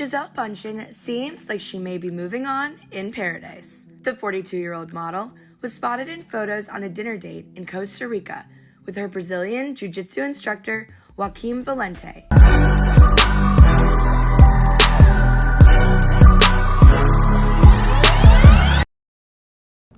Gisele Bundchen seems like she may be moving on in paradise. The 42-year-old model was spotted in photos on a dinner date in Costa Rica with her Brazilian jiu-jitsu instructor, Joaquim Valente.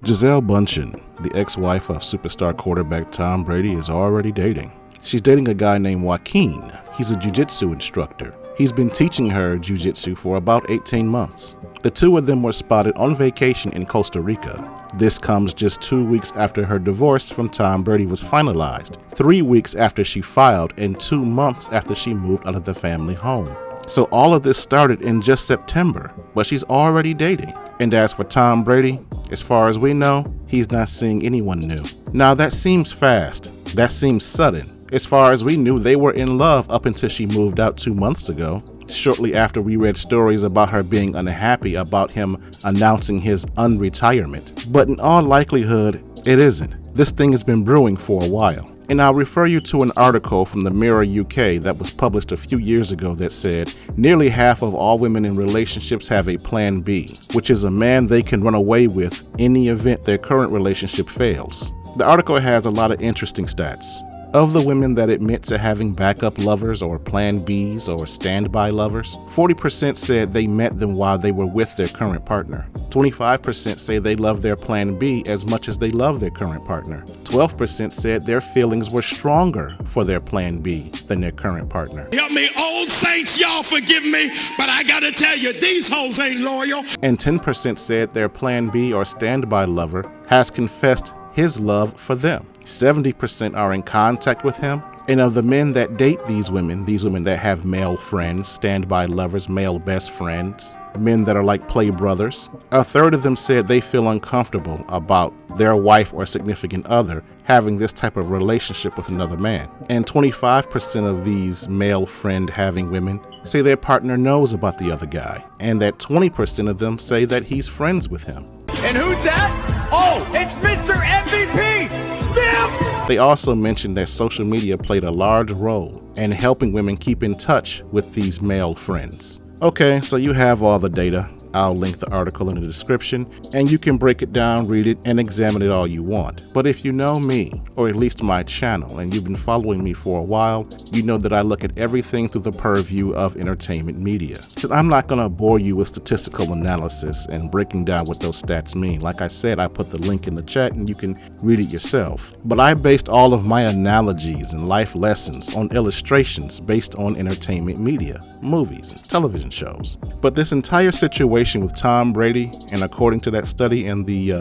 Gisele Bundchen, the ex-wife of superstar quarterback Tom Brady, is already dating. She's dating a guy named Joaquin. He's a jiu-jitsu instructor. He's been teaching her jiu-jitsu for about 18 months. The two of them were spotted on vacation in Costa Rica. This comes just 2 weeks after her divorce from Tom Brady was finalized, 3 weeks after she filed, and 2 months after she moved out of the family home. So all of this started in just September, but she's already dating. And as for Tom Brady, as far as we know, he's not seeing anyone new. Now that seems fast. That seems sudden. As far as we knew, they were in love up until she moved out 2 months ago, shortly after we read stories about her being unhappy about him announcing his unretirement. But in all likelihood, it isn't. This thing has been brewing for a while. And I'll refer you to an article from the Mirror UK that was published a few years ago that said nearly half of all women in relationships have a plan B, which is a man they can run away with in the event their current relationship fails. The article has a lot of interesting stats. Of the women that admit to having backup lovers or plan Bs or standby lovers, 40% said they met them while they were with their current partner. 25% say they love their plan B as much as they love their current partner. 12% said their feelings were stronger for their plan B than their current partner. Help me, old saints, y'all forgive me, but I gotta tell you, these hoes ain't loyal. And 10% said their plan B or standby lover has confessed his love for them. 70% are in contact with him. And of the men that date these women that have male friends, standby lovers, male best friends, men that are like play brothers, a third of them said they feel uncomfortable about their wife or significant other having this type of relationship with another man. And 25% of these male friend having women say their partner knows about the other guy, and that 20% of them say that he's friends with him. And who's that? Oh, it's Mr. MVP! Simp! They also mentioned that social media played a large role in helping women keep in touch with these male friends. Okay, so you have all the data. I'll link the article in the description, and you can break it down, read it, and examine it all you want. But if you know me, or at least my channel, and you've been following me for a while, you know that I look at everything through the purview of entertainment media. So I'm not going to bore you with statistical analysis and breaking down what those stats mean. Like I said, I put the link in the chat and you can read it yourself. But I based all of my analogies and life lessons on illustrations based on entertainment media, movies, and television shows. But this entire situation with Tom Brady, and according to that study in the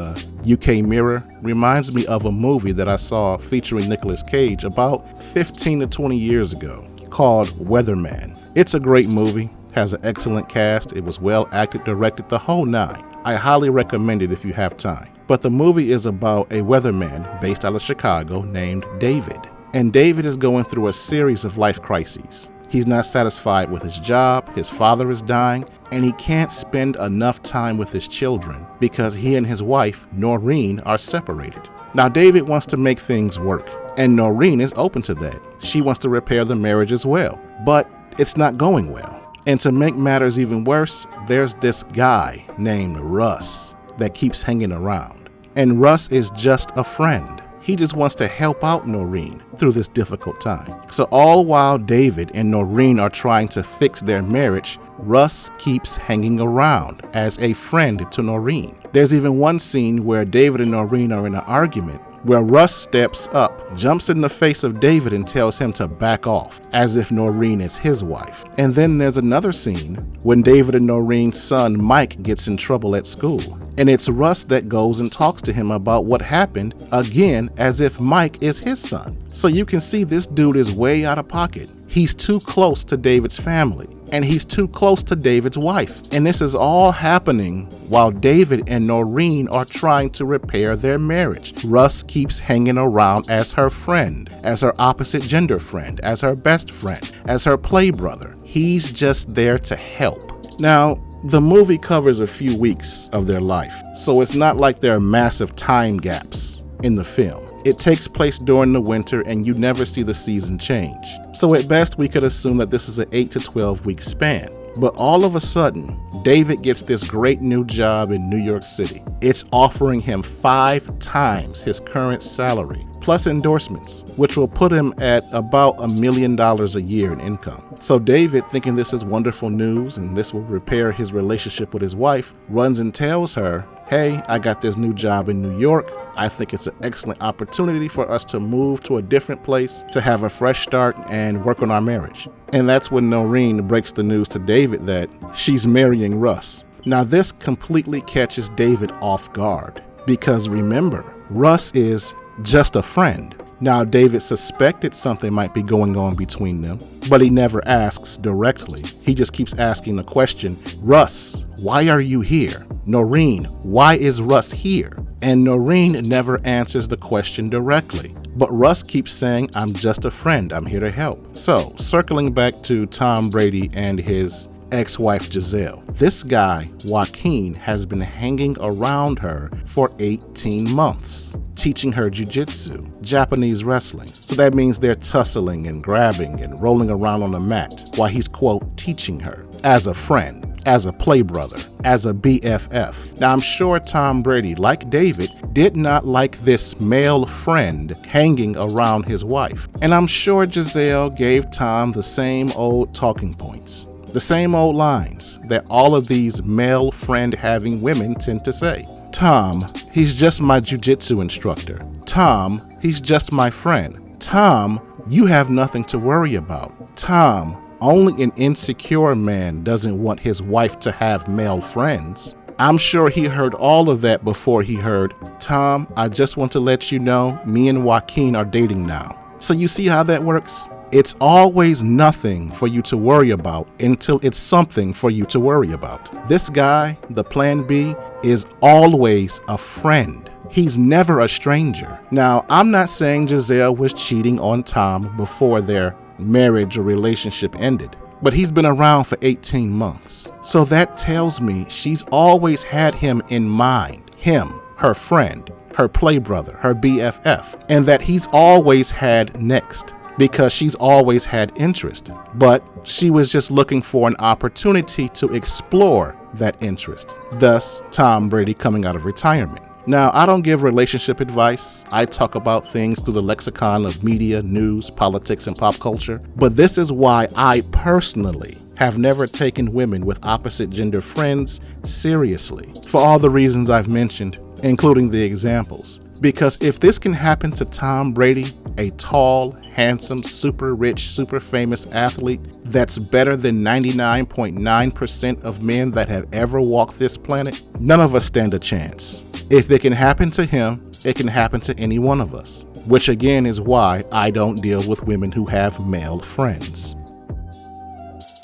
UK Mirror, reminds me of a movie that I saw featuring Nicolas Cage about 15 to 20 years ago called Weatherman. It's a great movie, has an excellent cast, it was well acted, directed, the whole nine. I highly recommend it if you have time. But the movie is about a weatherman based out of Chicago named David. And David is going through a series of life crises. He's not satisfied with his job, his father is dying, and he can't spend enough time with his children because he and his wife, Noreen, are separated. Now, David wants to make things work, and Noreen is open to that. She wants to repair the marriage as well, but it's not going well. And to make matters even worse, there's this guy named Russ that keeps hanging around. And Russ is just a friend. He just wants to help out Noreen through this difficult time. So all while David and Noreen are trying to fix their marriage, Russ keeps hanging around as a friend to Noreen. There's even one scene where David and Noreen are in an argument where Russ steps up, jumps in the face of David and tells him to back off, as if Noreen is his wife. And then there's another scene when David and Noreen's son Mike gets in trouble at school. And it's Russ that goes and talks to him about what happened, again, as if Mike is his son. So you can see this dude is way out of pocket. He's too close to David's family, and he's too close to David's wife. And this is all happening while David and Noreen are trying to repair their marriage. Russ keeps hanging around as her friend, as her opposite gender friend, as her best friend, as her play brother. He's just there to help. Now, the movie covers a few weeks of their life, so it's not like there are massive time gaps in the film. It takes place during the winter and you never see the season change. So at best we could assume that this is an 8 to 12 week span. But all of a sudden, David gets this great new job in New York City. It's offering him 5 times his current salary, plus endorsements, which will put him at about $1 million a year in income. So David, thinking this is wonderful news and this will repair his relationship with his wife, runs and tells her, hey, I got this new job in New York. I think it's an excellent opportunity for us to move to a different place, to have a fresh start and work on our marriage. And that's when Noreen breaks the news to David that she's marrying Russ. Now this completely catches David off guard because remember, Russ is just a friend. Now David suspected something might be going on between them, but he never asks directly. He just keeps asking the question, Russ, why are you here? Noreen, why is Russ here? And Noreen never answers the question directly. But Russ keeps saying, I'm just a friend, I'm here to help. So, circling back to Tom Brady and his ex-wife Gisele, this guy, Joaquin, has been hanging around her for 18 months, teaching her jiu-jitsu, Japanese wrestling. So that means they're tussling and grabbing and rolling around on a mat while he's, quote, teaching her as a friend, as a play brother, as a BFF. Now, I'm sure Tom Brady, like David, did not like this male friend hanging around his wife. And I'm sure Gisele gave Tom the same old talking points, the same old lines that all of these male friend-having women tend to say. Tom, he's just my jiu-jitsu instructor. Tom, he's just my friend. Tom, you have nothing to worry about. Tom, only an insecure man doesn't want his wife to have male friends. I'm sure he heard all of that before he heard, Tom, I just want to let you know, me and Joaquin are dating now. So you see how that works? It's always nothing for you to worry about until it's something for you to worry about. This guy, the plan B, is always a friend. He's never a stranger. Now, I'm not saying Gisele was cheating on Tom before their marriage or relationship ended, but he's been around for 18 months. So that tells me she's always had him in mind, him, her friend, her play brother, her BFF, and that he's always had next because she's always had interest, but she was just looking for an opportunity to explore that interest. Thus, Tom Brady coming out of retirement. Now, I don't give relationship advice. I talk about things through the lexicon of media, news, politics, and pop culture. But this is why I personally have never taken women with opposite gender friends seriously, for all the reasons I've mentioned, including the examples. Because if this can happen to Tom Brady, a tall, handsome, super rich, super famous athlete that's better than 99.9% of men that have ever walked this planet, none of us stand a chance. If it can happen to him, it can happen to any one of us, which again is why I don't deal with women who have male friends.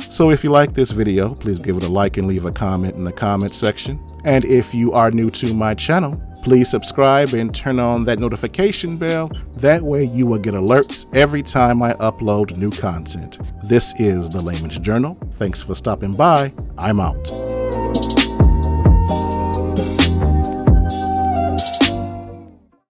So if you like this video, please give it a like and leave a comment in the comment section. And if you are new to my channel, please subscribe and turn on that notification bell. That way you will get alerts every time I upload new content. This is the Layman's Journal. Thanks for stopping by. I'm out.